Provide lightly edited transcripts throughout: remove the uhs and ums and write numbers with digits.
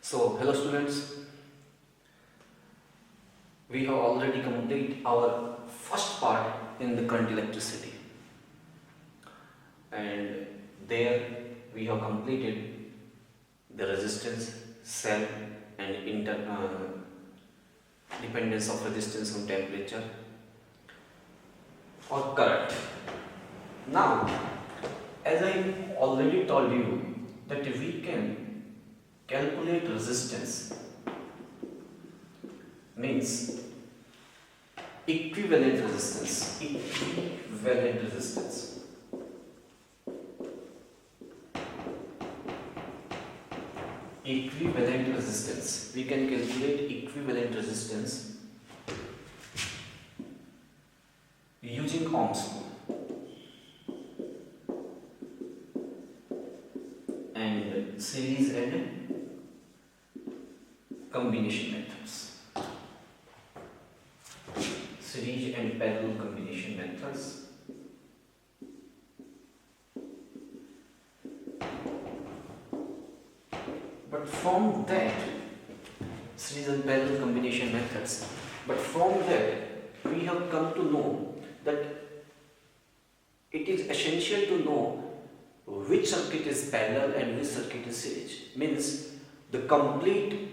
So, hello students, we have already completed our first part in the current electricity, and there we have completed the resistance, cell and dependence of resistance on temperature or current. Now, as I already told you that we can calculate resistance, means equivalent resistance, we can calculate equivalent resistance using Ohm's law and series and combination methods, series and parallel combination methods. But from that, series and parallel combination methods, but from that we have come to know that it is essential to know which circuit is parallel and which circuit is series. Means the complete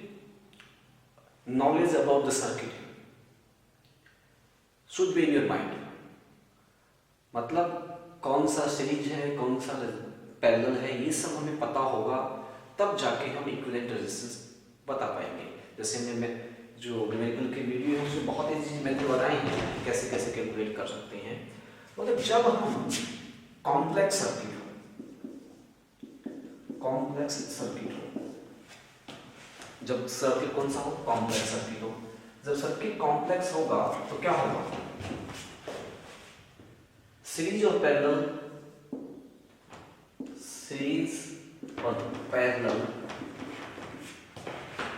knowledge about the circuit should be in your mind. मतलब कौन सा series है, कौन सा parallel है, ये सब हमें पता होगा, तब जाके हम इक्विवेलेंट रेजिस्टेंस बता पाएंगे. जैसे मैं जो न्यूमेरिकल की वीडियो है उसमें बहुत ऐसी चीज़ मैंने बताई हैं कैसे कैसे कैलकुलेट कर सकते हैं. मतलब जब हम कॉम्प्लेक्स सर्किट हो, जब सर्किट कौन सा हो, कॉम्प्लेक्स सर्किट हो, जब सर्किट कॉम्प्लेक्स होगा तो क्या होगा, सीरीज और पैरेलल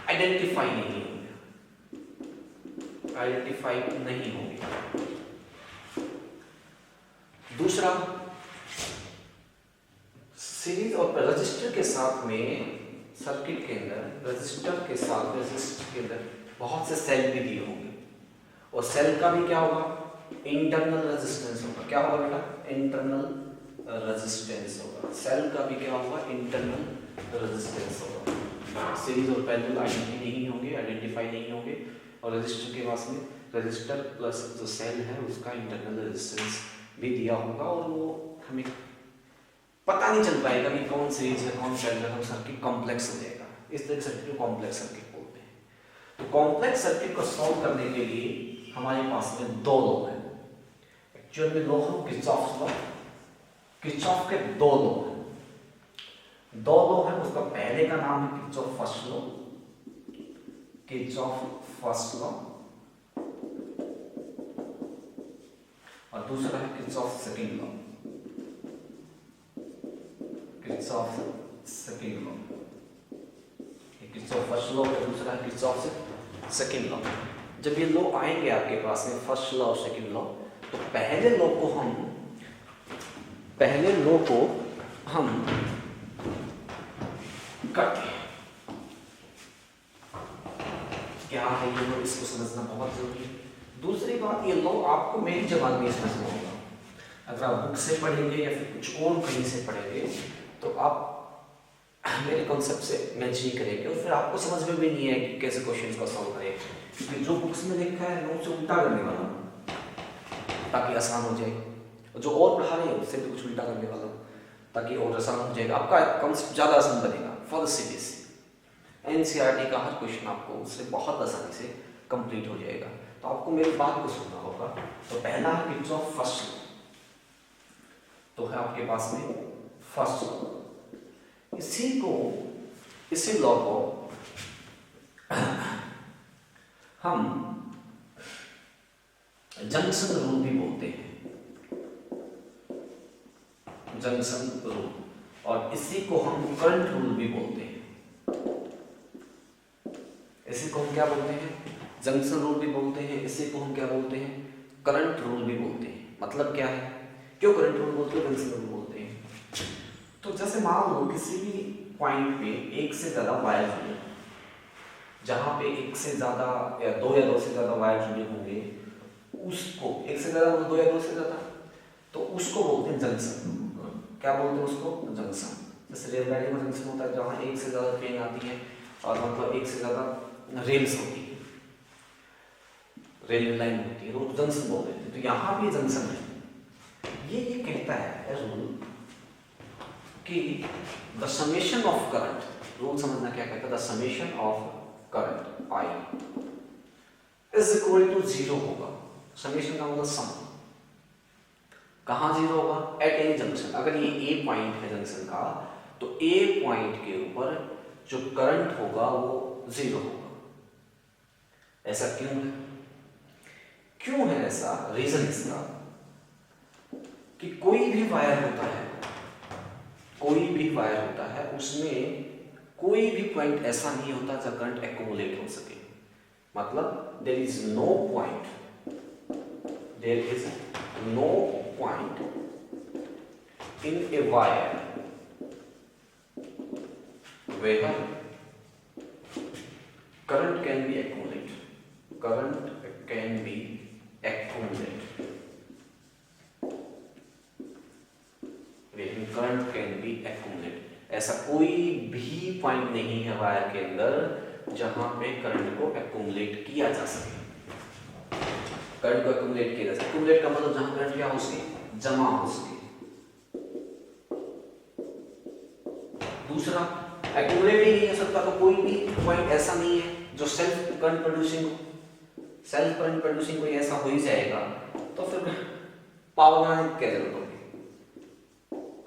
आइडेंटिफाई नहीं होंगे. दूसरा, सीरीज और रजिस्टर के साथ में सर्किट के अंदर रजिस्टर के अंदर बहुत से सेल भी दिए होंगे, और सेल का भी क्या होगा, इंटरनल रेजिस्टेंस होगा. क्या होगा बेटा, इंटरनल रेजिस्टेंस होगा. सेल का भी क्या होगा, इंटरनल रेजिस्टेंस होगा. सीरीज और पैरेलल आइडेंटिफाई नहीं होंगे, और रजिस्टर के पास में रजिस्टर प्लस जो सेल है उसका इंटरनल रेजिस्टेंस भी दिया होगा, और वो हमें पता नहीं चल पाएगा कि कौन सीरीज है कौन पैरेलल है, सर्किट कॉम्प्लेक्स हो जाएगा. इस तरह के सर्किट को कॉम्प्लेक्स सर्किट बोलते हैं. तो कॉम्प्लेक्स सर्किट को सॉल्व करने के लिए हमारे पास में दो लॉ हैं. एक्चुअल में लॉ है किरचॉफ के दो लॉ हैं. उसका पहले का नाम है किरचॉफ फर्स्ट लॉ, और दूसरा है Kirchhoff second law. Kirchhoff first law और दूसरा है किरचॉफ सेकंड लॉ. जब ये लॉ आएंगे आपके पास में, फर्स्ट लॉ और सेकंड लॉ, तो पहले लॉ को हम करते हैं. क्या है ये लॉ, इसको समझना बहुत जरूरी है. दूसरी बात, ये लॉ आपको मेरी जबान में समझना होगा. अगर आप बुक से पढ़ेंगे या फिर कुछ और कहीं से पढ़ेंगे तो आप मेरे कॉन्सेप्ट से मैच नहीं करेंगे, और फिर आपको समझ में भी नहीं है कि कैसे क्वेश्चन को सॉल्व करें, क्योंकि जो बुक्स में लिखा है मैं उससे उल्टा करने वाला हूँ ताकि आसान हो जाए, और जो और पढ़ा रहे हैं उससे भी कुछ उल्टा करने वाला हूँ ताकि और आसान हो जाएगा. आपका कॉन्सेप्ट ज़्यादा आसान बनेगा. फॉर द सीबीएसई एनसीईआरटी का हर क्वेश्चन आपको उससे बहुत आसानी से कंप्लीट हो जाएगा. तो आपको मेरी बात को सुनना होगा. तो पहला है किरचॉफ फर्स्ट लॉ, तो है आपके पास में फर्स्ट लॉ. इसी लॉ को हम जंक्शन रूल भी बोलते हैं, जंक्शन रूल, और इसी को हम करंट रूल भी बोलते हैं. इसी को हम क्या बोलते हैं, जंक्शन रूल भी बोलते हैं. इसी को हम क्या बोलते हैं, करंट रूल भी बोलते हैं. मतलब क्या है, क्यों करंट रूल बोलते हैं, जंक्शन रूल बोलते हैं. तो जैसे मान लो किसी भी पॉइंट पे एक से ज्यादा वायर है, जहाँ पे एक से ज़्यादा या दो से ज़्यादा वायर जुड़े होंगे उसको, एक से ज़्यादा मतलब दो या दो से ज़्यादा, तो उसको बोलते हैं जंक्शन। क्या बोलते हैं उसको? जंक्शन। जैसे रेलगाड़ी में जंक्शन होता है जहाँ एक से ज़्यादा ट्रेन आती है और मतलब एक से ज़्यादा रेल्स होती है, रेलवे लाइन होती है, तो जंक्शन बोल देते हैं। तो यहाँ भी जंक्शन है। ये कहता है रूल कि the summation of current, rule समझना क्या कहता है, the summation of current I is equal to 0 होगा। समेशन का मतलब सम। कहाँ 0 होगा? At any junction. अगर ये ए पॉइंट है जंक्शन का, तो ए पॉइंट के ऊपर जो करंट होगा वो 0 होगा। ऐसा क्यों है? क्यों है ऐसा? रीजन इसका कि कोई भी वायर होता है, कोई भी वायर होता है, उसमें कोई भी पॉइंट ऐसा नहीं होता जहां करंट एक्यूमुलेट हो सके। मतलब there is no point in a wire where current can be accumulated. Current can be accumulated. Current can be accumulated. ऐसा कोई भी पॉइंट नहीं है वायर के अंदर जहां पे करंट को एक्यूमुलेट किया जा सके। करंट को एक्यूमुलेट किया जा सके। एक्यूमुलेट का मतलब जहां करंट क्या हो सके? जमा हो सके। दूसरा, एक्यूमुलेट ही नहीं हो सकता तो कोई भी पॉइंट ऐसा नहीं है जो सेल्फ करंट प्रोड्यूसिंग हो। सेल्फ करंट प्रोड्यूसिंग कोई ऐसा हो ही जाएगा तो फिर पावर बनाने की क्या जरूरत होगी?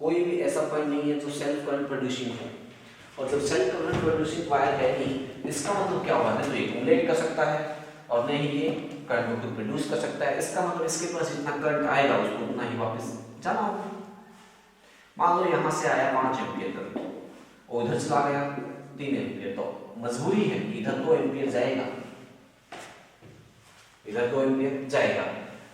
कोई भी ऐसा पॉइंट नहीं है जो सेल्फ करंट प्रोड्यूसिंग हो। और जब सेल्फ करंट प्रोड्यूसिंग वायर है नहीं, इसका मतलब क्या होगा? ना तो एक्यूमुलेट कर सकता है और नहीं ये करंट को प्रोड्यूस कर सकता है। इसका मतलब इसके पास जितना करंट आएगा उसको उतना ही वापस जाना होगा। मान लो यहाँ से आया 5 एम्पियर करंट और उधर चला गया 3 एम्पियर, तो मजबूरी है कि इधर 2 एम्पियर जाएगा, इधर 2 एम्पियर जाएगा।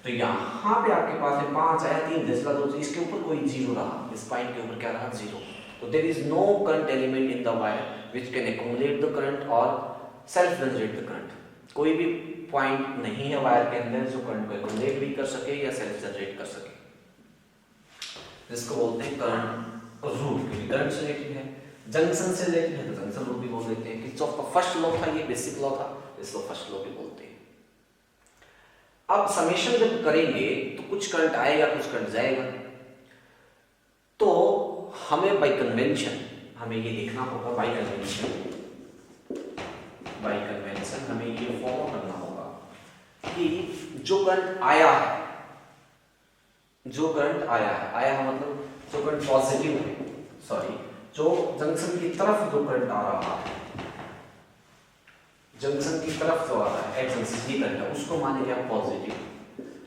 तो यहाँ पे आपके पास में 5 आया, 3 इधर चला, तो इसके ऊपर कोई 0 रहा, इस पॉइंट के ऊपर क्या रहा? 0। तो there is no current element in the wire which can accumulate the current और सेल्फ जनरेट द करंट। कोई भी पॉइंट नहीं है वायर के अंदर जो करंट को एक्यूमुलेट भी कर सके या सेल्फ जनरेट कर सके, जिसको बोलते हैं करंट रूल। क्योंकि करंट से रिलेटेड है, जंक्शन से रिलेटेड है, तो जंक्शन रूल भी बोल देते हैं। किरचॉफ का फर्स्ट लॉ था, ये बेसिक लॉ था, इसको फर्स्ट लॉ भी बोलते हैं। अब समेशन जब करेंगे तो कुछ करंट आएगा, कुछ करंट जाएगा, तो हमें बाय कन्वेंशन हमें ये देखना होगा, बाय कन्वेंशन हमें ये फॉलो करना होगा कि जो करंट आया है, आया है मतलब जो करंट पॉजिटिव है, सॉरी, जो जंक्शन की तरफ जो करंट आ रहा है, जंक्शन की तरफ जो आ रहा है, एक्स एक्सिस की करंट है, उसको मानेंगे हम पॉजिटिव।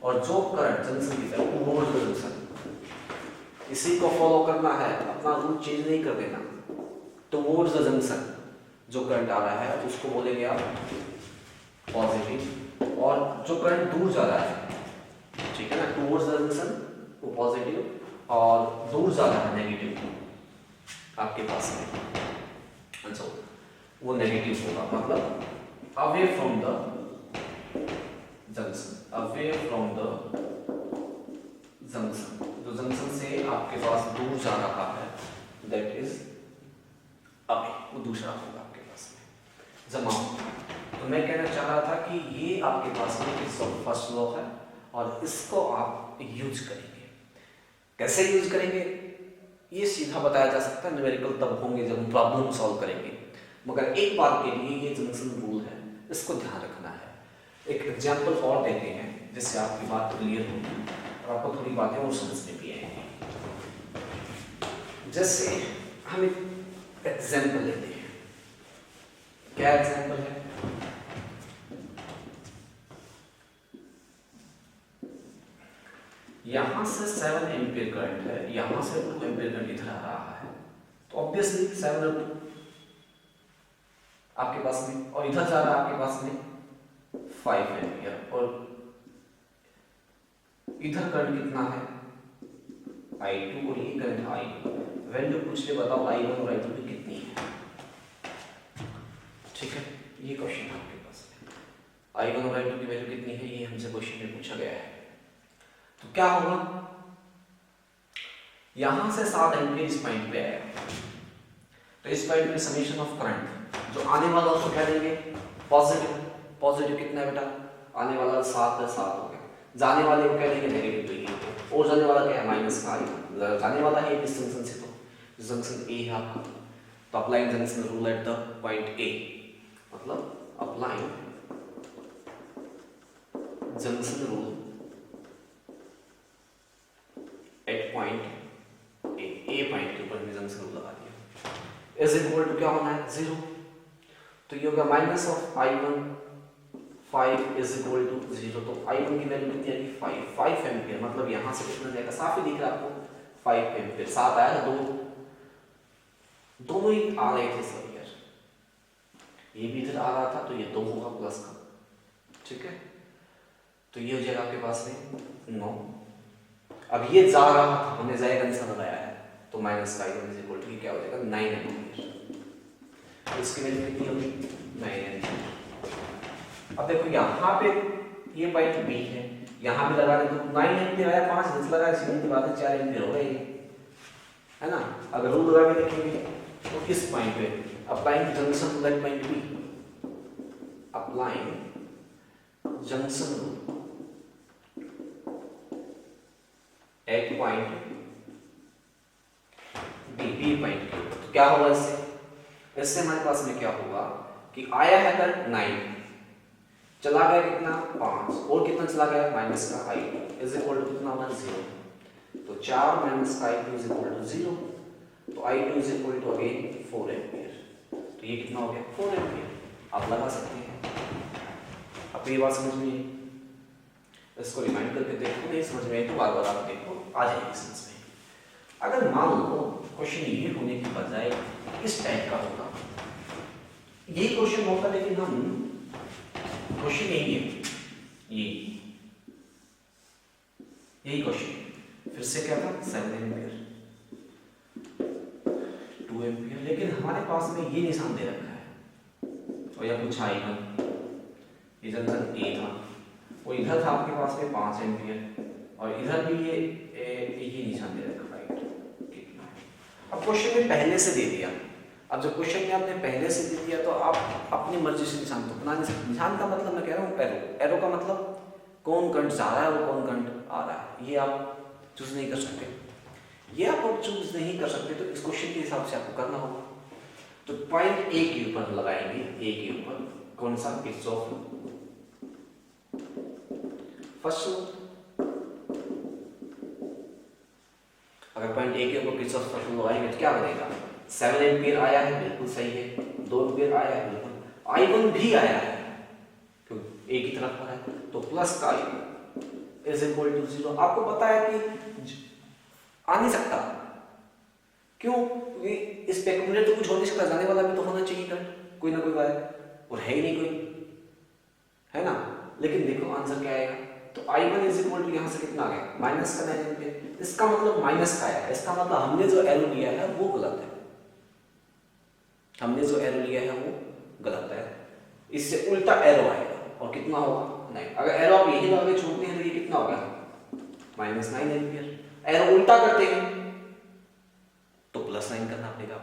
और जो करंट जंक्शन की तरफ टुवर्ड्स द जंक्शन, इसी को फॉलो करना है, अपना रूल चेंज नहीं कर देना। टुवर्ड्स द जंक्शन जो करंट आ रहा है उसको बोलेंगे आप पॉजिटिव, और जो करंट दूर जा रहा है, ठीक है ना, टुवर्ड्स द जंक्शन वो पॉजिटिव और दूर जा रहा है नेगेटिव आपके पास में, अच्छा वो नेगेटिव होगा। मतलब away from the junction, away from the junction, जो जंक्शन से आपके पास दूर जा रहा है, दैट इज अवे, वो दूसरा होगा आपके पास में, जमा होगा। तो मैं कहना चाह रहा था कि ये आपके पास में फर्स्ट लॉ है और इसको आप यूज करेंगे। कैसे यूज करेंगे ये सीधा बताया जा सकता है, न्यूमेरिकल तब होंगे जब हम प्रॉब्लम सॉल्व करेंगे, मगर एक बार के लिए ये जंक्शन रूल है, इसको ध्यान रखना है। एक एग्जांपल और देते हैं जिससे आपकी बात क्लियर होगी और आपको थोड़ी बातें और समझ में भी आएंगी। जैसे हम एक एग्जांपल लेते हैं, क्या एग्जांपल है? यहां से 7 एम्पीयर करंट है, यहां से 2 एम्पीयर करंट इधर आ रहा है, तो ऑब्वियसली 7 और 2 आपके पास में, और इधर जा रहा है आपके पास में 5 एम्पीयर, और इधर करंट कितना है? I2, और ये करंट I2। वैल्यू पूछ ले, बताओ I1 और I2 की कितनी है? ठीक है, ये क्वेश्चन है आपके पास में, I1 और I2 की वैल्यू कितनी है ये हमसे क्वेश्चन में पूछा गया है। तो क्या होगा, यहां से 7 एम्पीयर इस पॉइंट पे आएगा, तो इस पॉइंट पे समेशन ऑफ करंट जो आने वाला उसको क्या देंगे पॉजिटिव। पॉजिटिव कितना है बेटा, आने वाला 7 है, 7 हो गया, जाने वाले को क्या देंगे नेगेटिव देंगे, और जाने वाला क्या है माइनस का I1, जाने वाला है इस जंक्शन से, तो जंक्शन ए है आपका, तो applying junction rule at the point A, मतलब applying junction rule at point A point के ऊपर हमने जंक्शन रूल लगा दिया, इज इक्वल टू क्या होना है 0, तो ये होगा minus of I1 5 is equal to 0, तो I1 की वैल्यू कितनी आएगी 5 एम्पीयर, मतलब यहां से कितना जाएगा, साफ ही दिख रहा है आपको 5 एम्पीयर, 7 आया ना, दोनों ही आ रहे थे सर यार, ये भी इधर आ रहा था तो ये 2 होगा प्लस का, ठीक है, तो ये हो जाएगा आपके पास में 9। अब ये जा रहा था, हमने जाएगा निशान लगाया है, तो माइनस का I1 इज इक्वल टू क्या हो जाएगा 9 एम्पीयर, तो इसकी वैल्यू कितनी होगी 9 एम्पीयर। अब देखो यहाँ पे ये पॉइंट बी है, यहाँ पे लगा दे तो 9 एम्पीयर आया, 5 10 लगा, सीधी की बात है 4 एम्पीयर हो गए, है ना। अगर रूल लगा के देखेंगे तो किस पॉइंट पे applying junction rule at point B, applying junction rule at point B point, तो क्या होगा इससे हमारे पास में क्या होगा कि आया है करंट 9, चला गया कितना 5, और कितना चला गया माइनस का I2 इज इक्वल टू कितना होगा 0, तो 4 माइनस का I2 इज इक्वल टू 0, तो I2 is equal to again 4 ampere, तो ये कितना हो गया 4 एम्पीयर, आप लगा सकते हैं। अब ये बात समझ में आई, इसको रिमाइंड करके देखो, नहीं समझ में आई तो बार बार आप देखो, आ जाएगी समझ में। अगर मान लो क्वेश्चन ये होने की बजाय इस टाइप का होता, यही क्वेश्चन होता, लेकिन हम क्वेश्चन यही है, यही क्वेश्चन फिर से क्या था 7 एम्पीयर 2 एम्पीयर, लेकिन हमारे पास में ये निशान दे रखा है, और यह कुछ I1 इधर तक ए था, वो इधर था आपके पास में 5 एम्पीयर, और इधर भी ये निशान दे रखा है कितना है। अब क्वेश्चन में पहले से दे दिया, अब जब क्वेश्चन में आपने पहले से दे दिया तो आप अपनी मर्जी से निशान तो बना नहीं सकते। निशान का मतलब मैं कह रहा हूँ एरो, एरो का मतलब कौन करंट जा रहा है और कौन करंट आ रहा है, ये आप चूज नहीं कर सकते, ये आप चूज नहीं कर सकते, तो इस क्वेश्चन के हिसाब से आपको करना होगा। तो पॉइंट ए के ऊपर लगाएंगे, ए के ऊपर कौन सा किरचॉफ फर्स्ट लॉ, अगर पॉइंट ए के ऊपर किरचॉफ फर्स्ट लॉ लगाएंगे तो क्या बनेगा 7 एम्पीयर आया है, बिल्कुल सही है, 2 एम्पीयर आया है, बिल्कुल, I1 भी आया है क्योंकि ए की तरफ पर है, तो प्लस का I1 इज इक्वल टू 0। आपको पता है कि आ नहीं सकता, क्यों, इस पे एक्यूमुलेटर तो कुछ हो नहीं सकता, जाने वाला भी तो होना चाहिए करंट, कोई ना कोई वाला, और है ही नहीं कोई, है ना। लेकिन देखो आंसर क्या आएगा, तो I1 इज इक्वल टू यहाँ से कितना आ गया माइनस का 9 एम्पीयर, इसका मतलब माइनस का आया, इसका मतलब हमने जो एरो लिया है वो गलत है, हमने जो एरो लिया है वो गलत है, इससे उल्टा एरो आएगा, और कितना होगा 9। अगर एरो आप यही लगा के छोड़ते हैं तो ये कितना होगा -9 एम्पीयर, एरो उल्टा करते हैं तो +9 करना पड़ेगा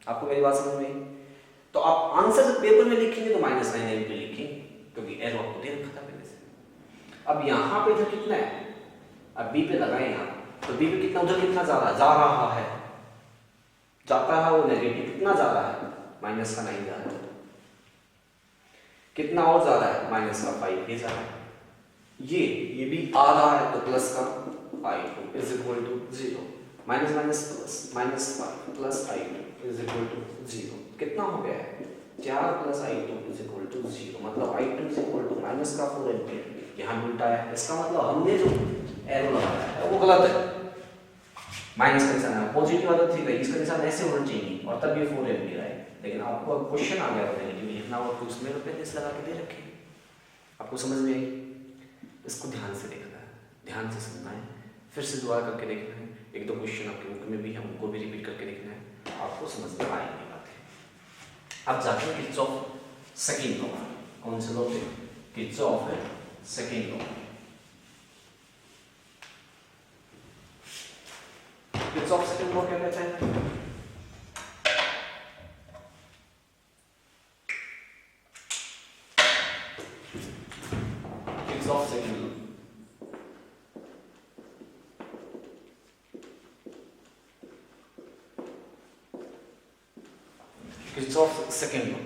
आपको मेरी बात समझ में आई? तो आप आंसर जब पेपर में लिखेंगे तो -9 एम्पीयर लिखेंगे, क्योंकि एरो आपको दे रखा था पहले से। अब यहाँ पे इधर कितना है, अब बी पे लगाए यहाँ, तो बी पे कितना, उधर कितना जा रहा है, जाता है वो नेगेटिव, कितना जा रहा है माइनस का 9 जा रहा है, कितना और जा रहा है माइनस का 5 ये जा रहा है, ये भी आ रहा है, तो प्लस का I2 is equal to 0, minus minus plus -5 plus I2 is equal to 0, कितना हो गया है 4 plus I2 is equal to 0, मतलब I2 is equal to minus का 4 एम्पीयर, यहाँ उल्टा है, इसका मतलब हमने जो एरो लगाया है वो गलत है, माइनस का निशान है, पॉजिटिव वाला ठीक है, इसका निशान ऐसे होना चाहिए और तब ये 4 एम्पीयर आए, लेकिन आपको अब क्वेश्चन आ गया नेगेटिव लिखना हो तो उसमें पहले से लगा के दे रखे, आपको समझ में आई? इसको ध्यान से देखना है, ध्यान से सुनना है, फिर से दोबारा करके देखना है, 1-2 क्वेश्चन आपके बुक में भी है उनको भी रिपीट करके देखना है, आपको समझ में आएगी बातें। अब जाके किरचॉफ सेकेंड लॉ। कौन से लॉ थे? किर्चॉफ है second law. Kirchhoff second law क्या कहता है? Kirchhoff second law Kirchhoff second law,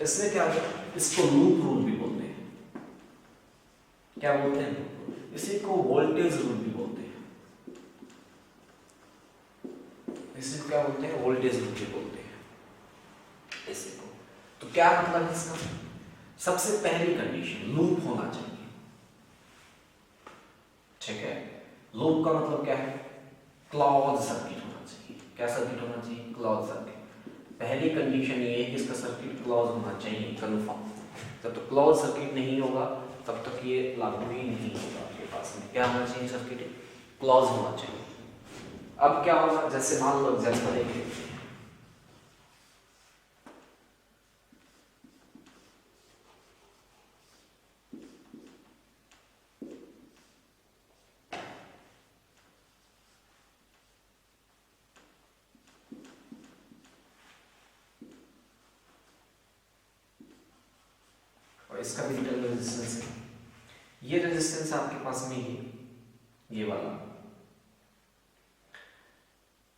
इसमें क्या है? इसको लूप रूल भी बोलते हैं। क्या बोलते हैं? इसी को वोल्टेज रूल भी बोलते हैं। इसी को क्या बोलते हैं? वोल्टेज रूल भी बोलते हैं इसी को। तो क्या मतलब है इसका? सबसे पहली कंडीशन लूप होना चाहिए, ठीक है। लूप का मतलब क्या है? क्लोज सर्किट होना चाहिए। क्या सर्किट होना चाहिए? Close circuit. पहली कंडीशन ये है कि इसका सर्किट क्लोज होना चाहिए, कन्फर्म। जब तक क्लोज सर्किट नहीं होगा तब तक ये लागू ही नहीं होगा आपके पास में। क्या होना चाहिए? सर्किट क्लोज होना चाहिए। अब क्या होगा? जैसे मान लो एग्जाम्पल एक लेते हैं, और इसका भी इंटरनल रेजिस्टेंस है। ये रेजिस्टेंस आपके पास में ही, ये वाला,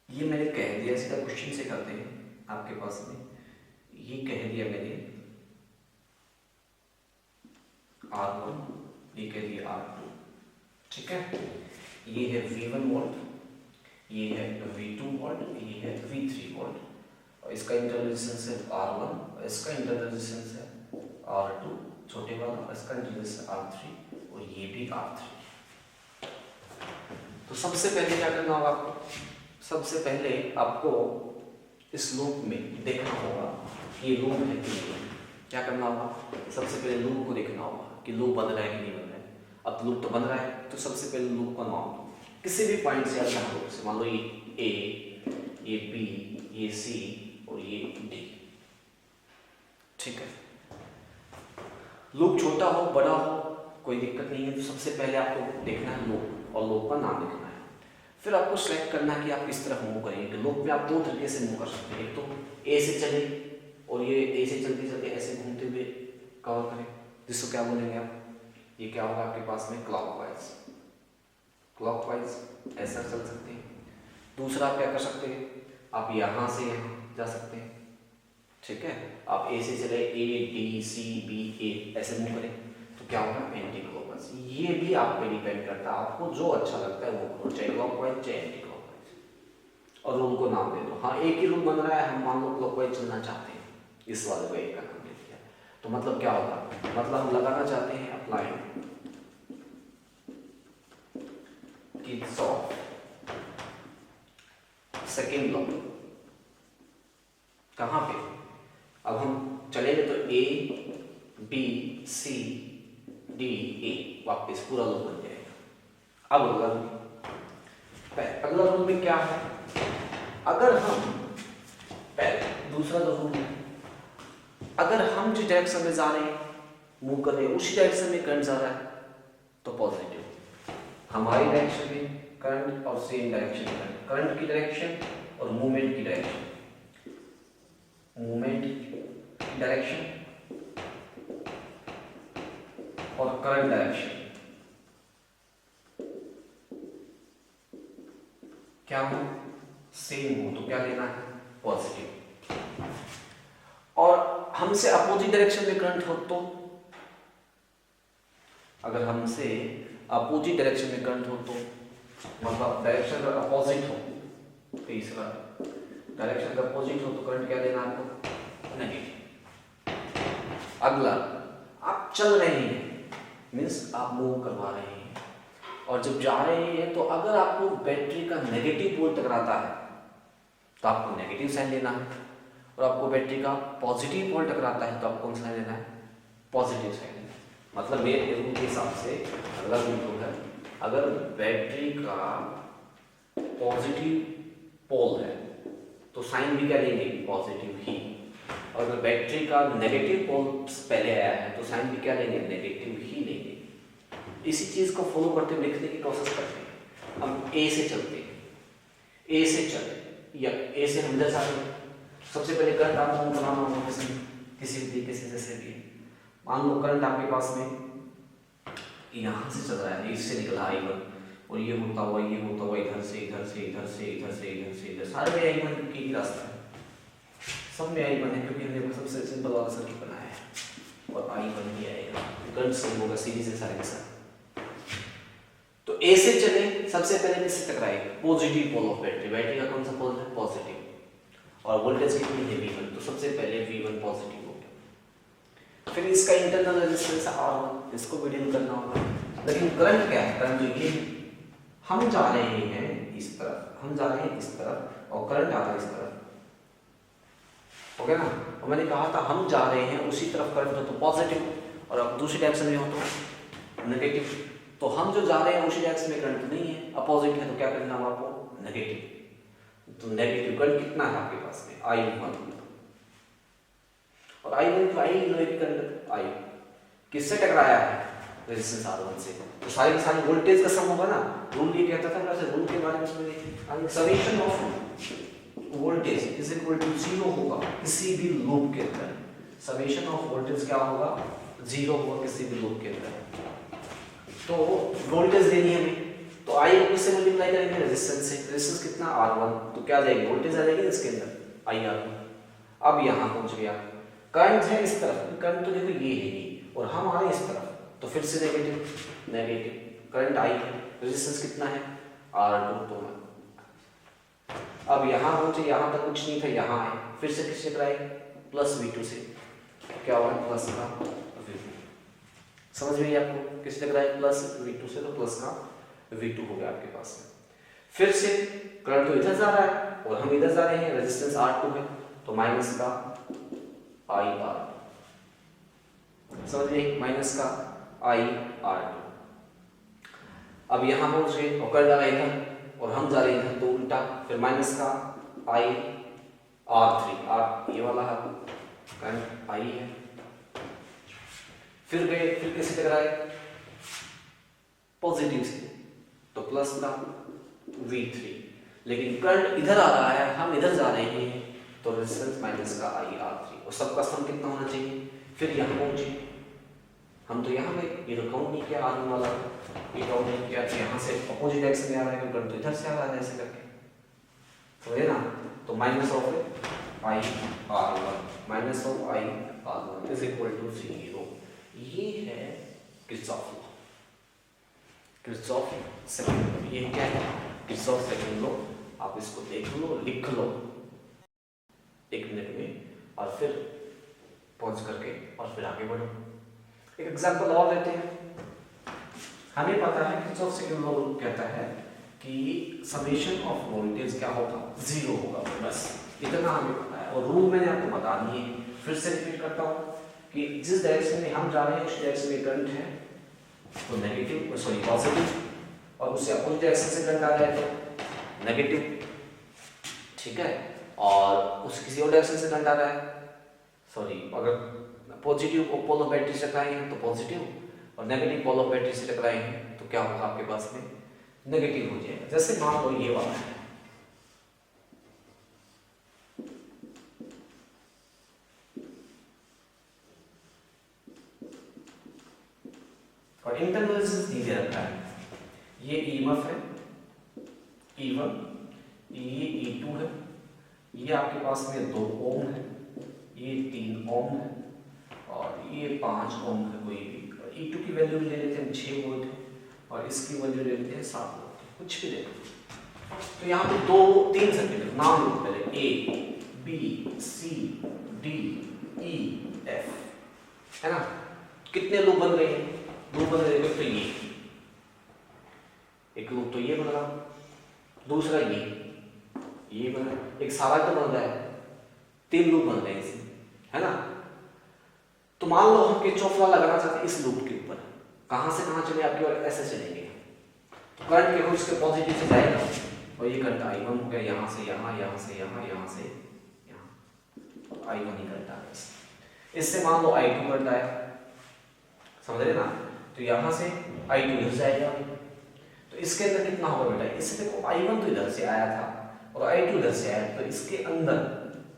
ये मैंने कह दिया, सीधा क्वेश्चन से करते हैं आपके पास में। ये कह दिया मैंने R1, ये कह दिया R2, ठीक है। ये है V1 वोल्ट, ये है V2 वोल्ट, ये है V3 वोल्ट, और इसका इंटरनल रेजिस्टेंस है R1, और इसका इंटरनल रेजिस्टेंस है R2 छोटे वाला, और इसका इंटरनल रेजिस्टेंस R3, और ये भी R3। तो सबसे पहले क्या करना होगा आपको? सबसे पहले आपको इस लूप में देखना होगा कि ये लूप है कि नहीं। क्या करना होगा? सबसे पहले लूप को देखना होगा कि लूप बन रहा है कि नहीं बन रहा है। अब लूप तो बन रहा है, तो सबसे पहले लूप का नाम दो किसी भी पॉइंट से, या लूप से। मान लो ये A, ये B, ये C और ये D, ठीक है। लूप छोटा हो बड़ा हो कोई दिक्कत नहीं है। तो सबसे पहले आपको देखना है लूप, और लूप का नाम लिखना है। फिर आपको सेलेक्ट करना है कि आप किस तरफ मूव करेंगे। लूप में आप दो तरीके से मूव कर सकते हैं। एक तो ए से चले और ये ए से चलते चलते ऐसे घूमते हुए कवर करें, जिसको क्या बोलेंगे आप? ये क्या होगा आपके पास में? क्लॉकवाइज। क्लॉकवाइज ऐसा चल सकते हैं। दूसरा आप क्या कर सकते हैं? आप यहाँ से यहाँ जा सकते हैं, ठीक है। आप ए से चले, A D C B A ऐसे मूव करें तो क्या होगा? Anti clockwise. ये भी आप पे डिपेंड करता है, आपको जो अच्छा लगता है वो करो, चाहे क्लॉकवाइज चाहे एंटी क्लॉकवाइज। और रूल को नाम दे दो। हाँ, एक ही रूल बन रहा है, हम मान लो क्लॉकवाइज चलना चाहते हैं, इस वाले को एक का नाम दे दिया। तो मतलब क्या होगा? मतलब हम लगाना चाहते हैं अप्लाई किर्चॉफ सेकेंड लॉ। कहाँ पे? अब हम चलेंगे तो A B C D A, वापस पूरा लूप बन जाएगा। अब अगला रूल में क्या है? अगर हम दूसरा जो रूल है, अगर हम जिस डायरेक्शन में जा रहे हैं, मूव कर रहे हैं, उसी डायरेक्शन में करंट जा रहा है तो पॉजिटिव। हमारी डायरेक्शन में करंट और सेम डायरेक्शन में करंट की डायरेक्शन और मूवमेंट की डायरेक्शन, मूवमेंट की डायरेक्शन और करंट डायरेक्शन क्या हो? सेम हो। तो क्या लेना है? पॉजिटिव। और हमसे अपोजिट डायरेक्शन में करंट हो तो, अगर हमसे अपोजिट डायरेक्शन में करंट हो तो, मतलब डायरेक्शन अगर अपोजिट हो, तीसरा डायरेक्शन अगर अपोजिट हो तो करंट क्या लेना है आपको? नेगेटिव। अगला, आप चल रहे हैं, मीन्स आप मूव करवा रहे हैं, और जब जा रहे हैं तो अगर आपको बैटरी का नेगेटिव पोल टकराता है तो आपको नेगेटिव साइन लेना है, और आपको बैटरी का पॉजिटिव पोल टकराता है तो आपको कौन सा लेना है? पॉजिटिव साइन लेना है। मतलब मेरे रूल के हिसाब से अगला रूल है, अगर बैटरी का पॉजिटिव पोल है तो साइन भी क्या लेंगे? पॉजिटिव ही। और अगर बैटरी का नेगेटिव पोल पहले आया है तो साइन भी क्या लेंगे, नेगेटिव ही लेंगे। इसी चीज को फॉलो करते हुए लिखने की प्रोसेस करते हैं। हम ए से चलते हैं, ए से चले या ए से हम इधर जाते हैं। सबसे पहले करंट आपको बनाना होगा किसी भी तरीके से, जैसे भी मान लो करंट आपके पास में यहाँ से चल रहा है, इससे निकला I1 और ये होता हुआ इधर से इधर से इधर से इधर से इधर से इधर, सारे में I1 की ही रास्ता है, सब में I1 है क्योंकि हमने सबसे सिंपल वाला सर्किट बनाया है और I1 ही आएगा, करंट सही होगा सीरीज है सारे के साथ। तो ए से चले, सबसे पहले किससे टकराए, positive pole of battery, battery का कौन सा पोल है, पॉजिटिव, और वोल्टेज कितनी है V1, तो सबसे पहले V1 पॉजिटिव हो गया। फिर इसका इंटरनल रेजिस्टेंस R1, इसको भी डील करना होगा। लेकिन करंट क्या है, करंट जो ये हम जा रहे हैं इस तरफ, हम जा रहे हैं इस तरफ और करंट आ रहा है इस तरफ, हो गया ना। और मैंने कहा था हम जा रहे हैं उसी तरफ करंट हो तो पॉजिटिव, और अब दूसरी डायरेक्शन में हो तो नेगेटिव। तो हम जो जा रहे हैं उसी डायरेक्शन में करंट नहीं है, अपोजिट है, तो क्या करना होगा आपको, नेगेटिव। तो नेगेटिव करंट कितना है आपके पास में, I1, और I1 तो आई लोहे की करंट, I किससे टकराया है, रेजिस्टेंस R1 से, तो सारी की सारी वोल्टेज का सम होगा ना। रूल ये कहता था, वैसे रूल के बारे में इसमें summation of voltage is equal to 0 होगा किसी भी लूप के अंदर, समेशन ऑफ वोल्टेज क्या होगा, 0 होगा किसी भी लूप के अंदर। तो वोल्टेज देनी है हमें, तो I को किससे मल्टीप्लाई करेंगे, रेजिस्टेंस से, रेजिस्टेंस कितना R1, तो क्या आ जाएगी, वोल्टेज आ जाएगी इसके अंदर IR। अब यहाँ पहुंच गया, करंट है इस तरफ, करंट तो देखो ये है ये, और हम आ रहे हैं इस तरफ, तो फिर से नेगेटिव नेगेटिव, करंट I है, रेजिस्टेंस कितना है R2। तो अब यहाँ पहुंचे, यहाँ तक कुछ नहीं था, यहाँ है, फिर से किससे टकराए, प्लस V2 से, तो क्या होगा, प्लस का V2, समझ में आपको, किससे टकराए, प्लस V2 से, तो प्लस का V2 हो गया आपके पास में। फिर से करंट तो इधर जा रहा है और हम इधर जा रहे हैं, रेजिस्टेंस R2 है, तो माइनस का IR, समझिए, माइनस का IR2। अब यहां पहुंच गए और करंट आ रहा है इधर और हम जा रहे हैं इधर, तो उल्टा, फिर माइनस का IR3, R ये वाला है करंट I है। फिर गए, फिर कैसे टकराए, पॉजिटिव से, तो प्लस का V3, लेकिन करंट इधर आ रहा है, हम इधर जा रहे हैं, तो रेजिस्टेंस माइनस का IR3, और सबका सम कितना होना चाहिए। फिर यहाँ पहुंचे, हम तो यहाँ गए, ये तो काउंट नहीं किया R1 वाला, ये काउंट नहीं किया, तो यहाँ से अपोजिट डायरेक्शन में आ रहा है, करंट तो इधर से आ रहा है ऐसे करके, समझे ना। तो minus of IR1 minus of IR1 is equal to 0। ये है Kirchhoff law, Kirchhoff second law. ये क्या है, किरचॉफ सेकंड लॉ। आप इसको देख लो, लिख लो 1 मिनट में, और फिर पॉज करके और फिर आगे बढ़ो। एक एग्जांपल और लेते हैं। हमें पता है किरचॉफ सेकंड लॉ कहता है कि समेशन ऑफ वोल्टेज क्या होगा, 0 होगा, बस इतना हमें पता है, और रूल मैंने आपको बता दिए। फिर से रिपीट करता हूँ कि जिस डायरेक्शन में हम जा रहे हैं उस डायरेक्शन में करंट है तो नेगेटिव, सॉरी पॉजिटिव, और उससे अपोजिट डायरेक्शन से करंट आ रहा है तो नेगेटिव, ठीक है। और उस किसी और डायरेक्शन से करंट आ रहा है, सॉरी अगर पॉजिटिव पोल ऑफ बैटरी से टकराए हैं तो पॉजिटिव, और नेगेटिव पोल ऑफ बैटरी से टकराए हैं तो क्या होगा आपके पास में, नेगेटिव हो जाएगा। जैसे मान लो ये वाला है, और इंटरनल रेजिस्टेंस दी रखा है, ये EMF है E1, ये E2 है, ये आपके पास में 2 ओम है, ये 3 ओम है, और ये 5 ओम है कोई भी। E2 की वैल्यू ले लेते हैं 6 वोल्ट है, और इसकी वैल्यू ले लेते हैं 7 वोल्ट, कुछ भी ले लो। तो यहाँ पे 2-3 सर्किट नाम लो पहले, A B C D E F, है ना। कितने लूप बन रहे हैं, लूप बन रहे हैं, तो ये एक लूप तो ये बन रहा, दूसरा ये बन रहा, एक सारा तो बन रहा है, 3 लूप बन रहे हैं इसमें, है ना। तो मान लो हम किरचॉफ लॉ लगाना चाहते हैं इस लूप के ऊपर, कहां से कहां चले, आपकी ओर ऐसे चलेंगे, तो करंट के इसके पॉजिटिव से जाएगा, और ये करंट I1 हो गया, यहां से यहां, यहां से यहां, यहां से यहां, I1 ही करंट आ रहा है। इससे मान लो I2 करंट आया, समझ रहे ना, तो यहाँ से I2 इधर जाएगा, तो इसके अंदर कितना होगा बेटा, इससे देखो I1 तो इधर से आया था और I2 इधर से आया, तो इसके अंदर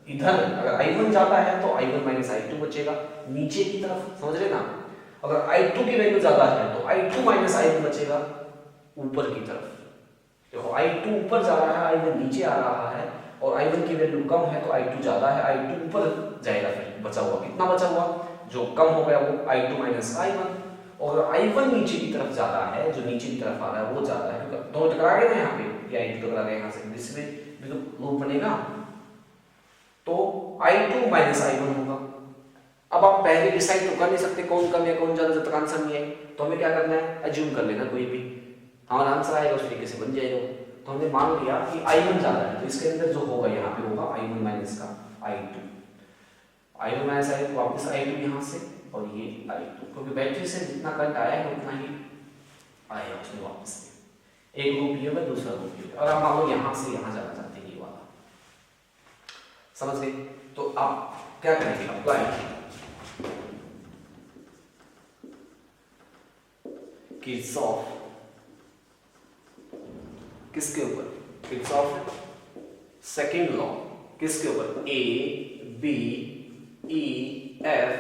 इधर अगर I1 जाता है तो I1 माइनस I2 बचेगा नीचे की तरफ, समझ रहे ना। अगर I2 की वैल्यू ज्यादा है तो I2 माइनस I1 बचेगा ऊपर की तरफ। देखो I2 ऊपर जा रहा है, I1 नीचे आ रहा है, और I1 की वैल्यू कम है तो I2 ज्यादा है, I2 ऊपर जाएगा, फिर बचा हुआ कितना बचा हुआ, जो कम हो गया वो I2 माइनस I1। और I1 नीचे की तरफ ज्यादा है, जो नीचे की तरफ आ रहा है वो ज्यादा है, क्योंकि दोनों टकरा गए ना यहाँ पे, ये I2 टकरा गया यहाँ से, इसमें भी तो लूप बनेगा, तो I2 माइनस I1 होगा। अब आप पहले डिसाइड तो कर नहीं सकते कौन कम है कौन ज्यादा, जब तक आंसर नहीं है, तो हमें क्या करना है, अज्यूम कर लेना कोई भी, हमारा आंसर आएगा उस तरीके से बन जाएगा। तो हमने मान लिया कि I1 ज्यादा है, तो इसके अंदर जो होगा यहाँ पे होगा I1 माइनस का I2, I1 माइनस I2 वापस I2 यहाँ से, और ये I2, क्योंकि बैटरी से जितना करंट आया है उतना ही आएगा उसमें वापस, एक लूप ये होगा दूसरा लूप ये होगा। और आप मान लो यहाँ से यहाँ जाना चाहते हैं, ये वाला, समझ गए। तो आप क्या करेंगे, अप्लाई किरचॉफ, किसके ऊपर, किरचॉफ सेकंड लॉ किसके ऊपर, A B E F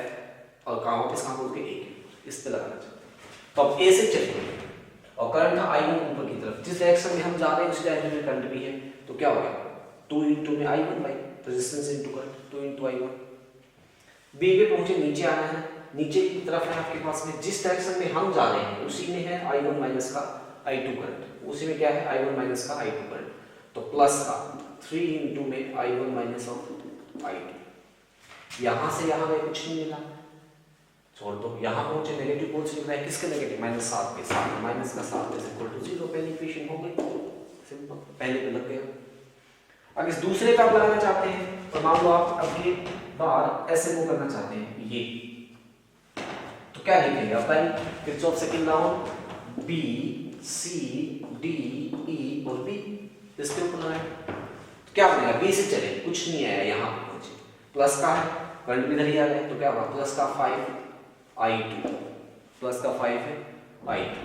और कहाँ वापस कहाँ बोल के A, इस पे लगाना चाहते हैं। तो अब A से चलिए और करंट I1 ऊपर की तरफ, जिस डायरेक्शन में हम जा रहे हैं उस डायरेक्शन में करंट भी है, तो क्या हो गया 2 इंटू में I1 by resistance into current, 2 into I1। B पे पहुंचे, नीचे आना है, नीचे की तरफ है आपके पास में, जिस डायरेक्शन में हम जा रहे हैं उसी में है I1 माइनस का I2 करंट, उसी में क्या है I1 माइनस का I2 करंट, तो प्लस का 3 इंटू में I1 माइनस ऑफ I2। यहाँ से यहाँ में कुछ नहीं मिला, छोड़ दो, यहाँ पहुंचे नेगेटिव पोल्स लिख रहा है, किसके नेगेटिव, माइनस 7 के, 7 माइनस का 7 इज इक्वल टू 0, पहली इक्वेशन हो गई, सिंपल, पहले पे लग गया। अब इस दूसरे पे आप लगाना चाहते हैं, तो मान लो आप अगली बार ऐसे मूव करना चाहते हैं ये, तो क्या लिखेंगे, apply Kirchhoff second law, B C D E और B, इसके ऊपर लगाएं, तो क्या बनेगा, B से चले, कुछ नहीं आया, यहाँ पे पहुंचे, प्लस का है, करंट भी इधर ही आ रहा है, तो क्या होगा, प्लस का 5 I2, प्लस का 5 है I2,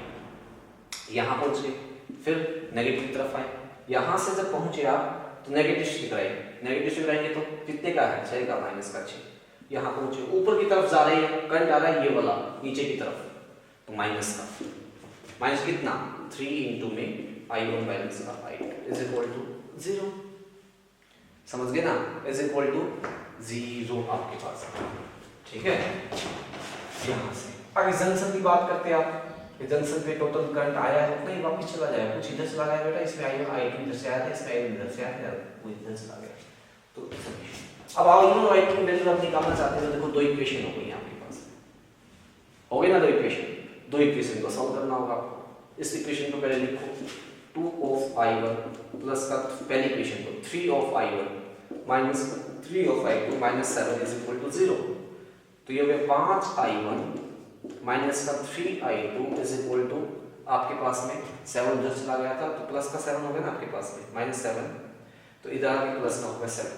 यहाँ पहुंच गए, फिर नेगेटिव की तरफ आए, यहाँ से जब पहुंचे आप तो नेगेटिव शिफ्ट कराएंगे, नेगेटिव शिफ्ट कराएंगे तो कितने का है, 6 का, माइनस का 6, यहाँ पहुंचे, ऊपर की तरफ जा रहे हैं, करंट आ रहा है ये वाला नीचे की तरफ, तो माइनस का, माइनस कितना 3 इंटू में I1 माइनस का I2 इज इक्वल टू 0, समझ गए ना, इज इक्वल टू 0 आपके पास, ठीक है। यहाँ से आगे जंक्शन की बात करते हैं आप, जंक्शन पे टोटल करंट आया है उतना ही वापस चला जाएगा, कुछ इधर चला गया बेटा, इसमें I1 I2 इधर से आया था, इसमें I1 इधर से आया था, वो इधर चला गया, तो अब I1 और I2 की वैल्यू आप निकालना चाहते हैं, तो देखो दो इक्वेशन हो गई आपके पास, हो गई ना दो इक्वेशन को सॉल्व करना होगा आपको। इस इक्वेशन को पहले लिखो, 2 ऑफ I1 प्लस का पहली इक्वेशन को 3 of I1 minus 3 of I2 minus 7 is equal to 0, तो ये हो गया 5 I1 माइनस का 3 I2 इज इक्वल टू आपके पास में 7 इधर चला गया था, तो प्लस का 7 हो गया ना आपके पास में, माइनस 7, तो इधर आके प्लस का होगा 7,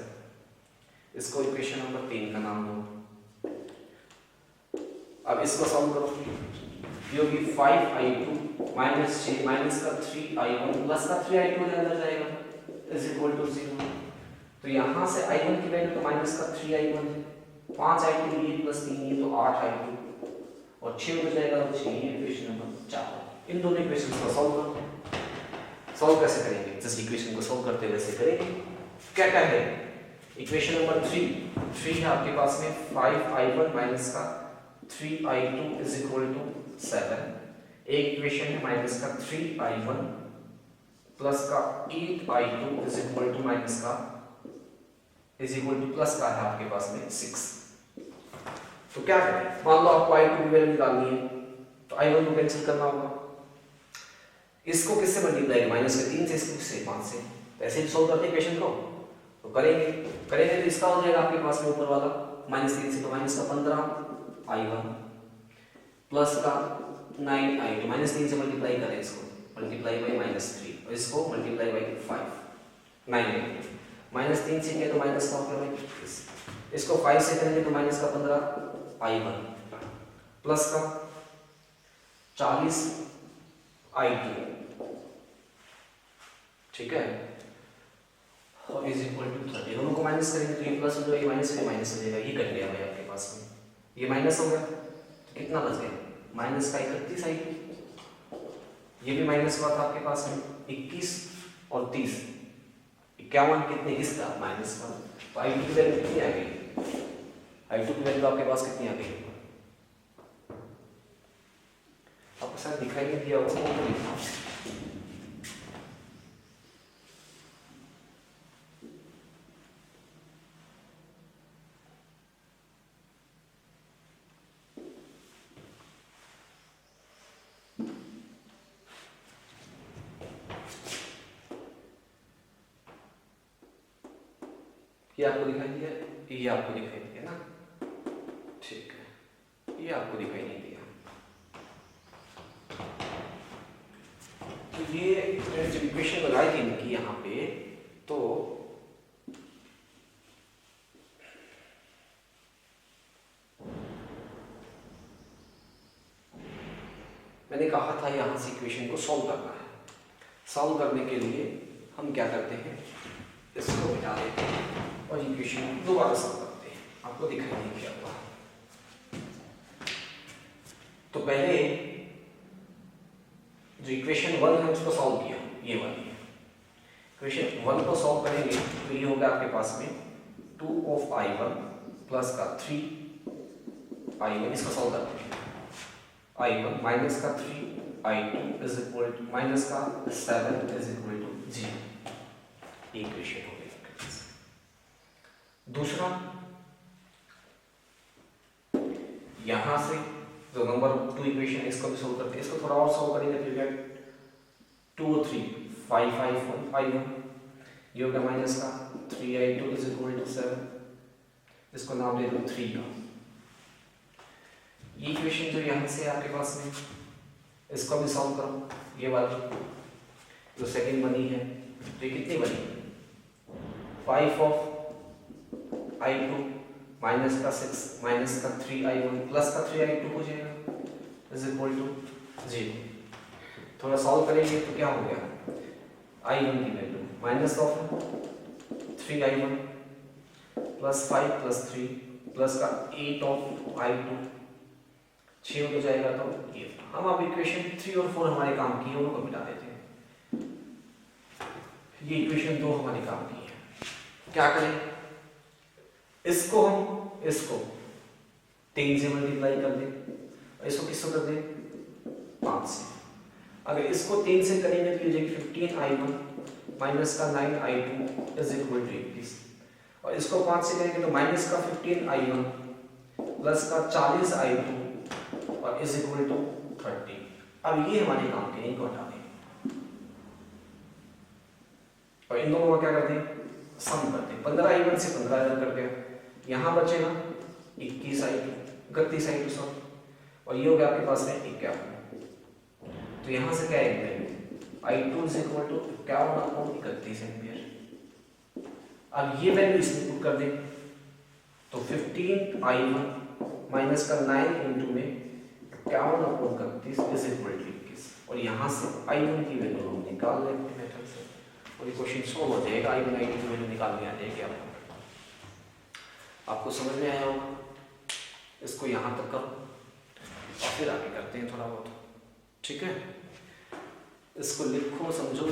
इसको इक्वेशन नंबर 3 का नाम दो। अब इसको सॉल्व करो, ये होगी 5 I2 माइनस 6 माइनस का 3 I1 प्लस का 3 I2 के अंदर जाएगा इज इक्वल टू 0, तो यहाँ से I1 की वैल्यू तो माइनस का 3 I1 है, 5 I2 ये प्लस 3 ये तो 8 I2 और 6 हो जाएगा, तो 6 इक्वेशन नंबर 4। इन दोनों इक्वेशंस को सॉल्व करो, सॉल्व कैसे करेंगे, जिस इक्वेशन को सॉल्व करते वैसे करेंगे। क्या क्या है, इक्वेशन नंबर 3 है आपके पास में 5 I1 माइनस का 3 I2 इज इक्वल टू 7, एक इक्वेशन है माइनस का 3 I1 प्लस का 8 I2 is equal to minus का इज इक्वल टू प्लस का है आपके पास में 6। तो क्या करें, मान लो आपको I2 की वैल्यू निकालनी है, तो I1 को कैंसिल करना होगा, इसको किससे मल्टीप्लाई करें, माइनस के 3 से, इसको किससे 5 से, तो ऐसे ही सोल्व करते इक्वेशन को, तो करेंगे तो इसका हो जाएगा आपके पास में ऊपर वाला माइनस 3 से, तो माइनस का 15 I1 प्लस का 9 I2, माइनस 3 से मल्टीप्लाई करें इसको, मल्टीप्लाई बाई माइनस 3, और इसको मल्टीप्लाई बाई 5, 9 I2 -3 से किया तो माइनस का हो गया भाई 21, इसको 5 से करेंगे तो माइनस का 15 I1 प्लस का 40 I2, ठीक है, और इज इक्वल टू 30। दोनों को माइनस करेंगे तो ये प्लस हो जाएगा, ये माइनस से माइनस हो जाएगा, ये कट गया भाई आपके पास में, ये माइनस हो गया तो कितना बच गया माइनस का 31 I2, ये भी माइनस हुआ था आपके पास में 21 और 30, 51 कितने इसका माइनस का, तो I2 की वैल्यू कितनी आ गई, I2 की वैल्यू आपके पास कितनी आ गई, आपको शायद दिखाई नहीं दिया होगा, ये आपको दिखाई दिया, ये आपको दिखाई दिया ना, ठीक है, ये आपको दिखाई नहीं दिया, तो ये मैंने जब इक्वेशन लगाई थी इनकी यहाँ पे, तो मैंने कहा था यहाँ से इक्वेशन को सॉल्व करना है, सॉल्व करने के लिए हम क्या करते हैं, इसको मिटा देते हैं और इक्वेशन दोबारा सॉल्व करते हैं, आपको दिखाई नहीं क्या हुआ। तो पहले जो इक्वेशन 1 है उसको सॉल्व किया, ये वाली है इक्वेशन 1 को सॉल्व करेंगे तो ये होगा आपके पास में 2 of I1 प्लस का 3 I1, इसको सॉल्व करते हैं, I1 माइनस का 3 I2 is equal to minus का 7 इज इक्वल टू 0, इक्वेशन हो गई। दूसरा, यहां से जो नंबर 2 इक्वेशन है इसको भी सोल्व करते हैं, इसको थोड़ा और सोल्व करेंगे तो ये 2 और 3 5 I1, ये होगा माइनस का 3 I2 इज इक्वल टू 7, इसको नाम दे दो 3 का। ये इक्वेशन जो यहाँ से आपके पास में, इसको भी सॉल्व करो, ये वाली जो सेकंड बनी है, तो ये कितनी बनी 5 of I2 माइनस का 6 माइनस का 3 I1 प्लस का 3 I2 हो जाएगा इज इक्वल टू 0। थोड़ा सॉल्व करेंगे तो क्या हो गया, I1 की value minus of 3 I1 plus 5 plus 3 plus का 8 ऑफ I2, 6 हो जाएगा, तो ये हम अब इक्वेशन 3 और 4 हमारे काम की है, उनको मिटा देते हैं, ये इक्वेशन 2 हमारे काम की है। क्या करें, इसको हम इसको 3 से मल्टीप्लाई कर दें और इसको किससे कर दें 5 से, अगर इसको 3 से करेंगे तो ये जाएगी 15 I1 माइनस का 9 I2 इज इक्वल टू 21, और इसको 5 से करेंगे तो माइनस का 15 I1 प्लस का 40 I2 और इज इक्वल टू 30। अब ये हमारे काम के, इनको हटा दें और इन दोनों का क्या करते हैं, सम करते हैं, 15 I1 से 15 अलग कर दिया, यहाँ बचेगा 21 I2 31 I2 सब, और ये हो गया आपके पास में 51, तो यहाँ से क्या है I2 is equal to 51/31 ampere. अब ये वैल्यू इसमें पुट कर दें तो 15 I1 माइनस का 9 इंटू में 51/31 इज इक्वल टू 21, और यहाँ से I1 की वैल्यू हम निकाल लें अपने मेथड से, और ये क्वेश्चन सॉल्व हो जाएगा, I1 I2 की वैल्यू निकालने आ जाएगी आपको समझ में आया होगा। इसको यहाँ तक करो और फिर आगे करते हैं थोड़ा बहुत, ठीक है, इसको लिखो समझो।